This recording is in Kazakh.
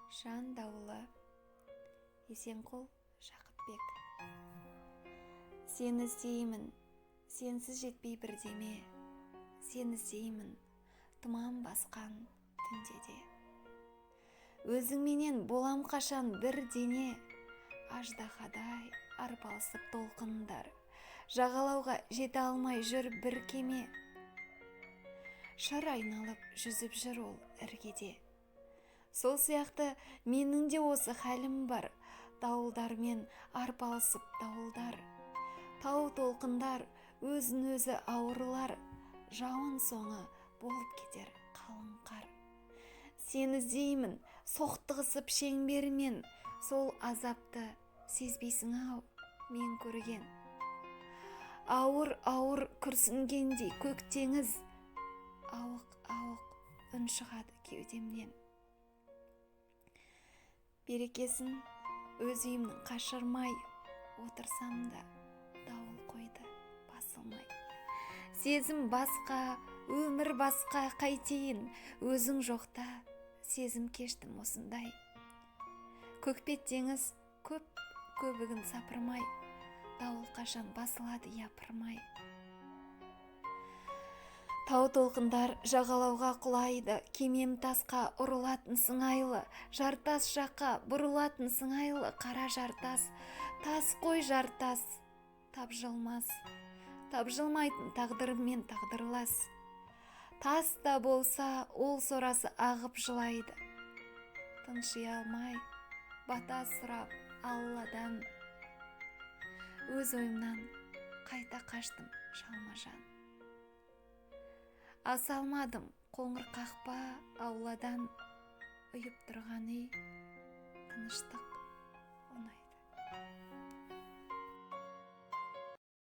Жан дауылы. Есенқұл Жақыпбек. Сені іздеймін, сенсіз жетпей бірдеме. Сені іздеймін, тұман басқан түнде де. Өзіңменен болам қашан бір дене. Аждахадай арпалысып толқындар. Жағалауға жете алмай жүр бір кеме. Шыр айналып жүзіп жүр ол іргеде. Сол сияқты менің де осы хәлім бар. Дауылдармен арпалысып дауылдар. Тау толқындар, өзін өзі ауырлар. Жауын соңы болып кетер қалың қар. Сені іздеймін, соқтығысып шеңбермен. Сол азапты сезбейсің-ау мен көрген. Ауыр-ауыр күрсінгендей көк теңіз. Ауық-ауық үн шығады кеудемнен. Берекесін өз үйімнің қашырмай, отырсам да дауыл қойды басылмай. Сезім басқа, өмір басқа, қайтейін, өзің жоқта сезім кештім осындай. Көкпет теңіз көбігін сапырмай, дауыл қашан басылады япырмай. Тау толқындар жағалауға құлайды, кемем тасқа ұрылатын сыңайлы, жартас жаққа бұрылатын сыңайлы, қара жартас, тас қой жартас, тапжылмас, тапжылмайтын тағдырымен тағдырлас. Тас та болса ол сорасы ағып жылайды, тынши алмай бата сұрап Алладан. Өз ойымнан қайта қаштым жалма-жан. Аса алмадым қоңыр қақпа ауладан. Үйіп тұрған үй тыныштық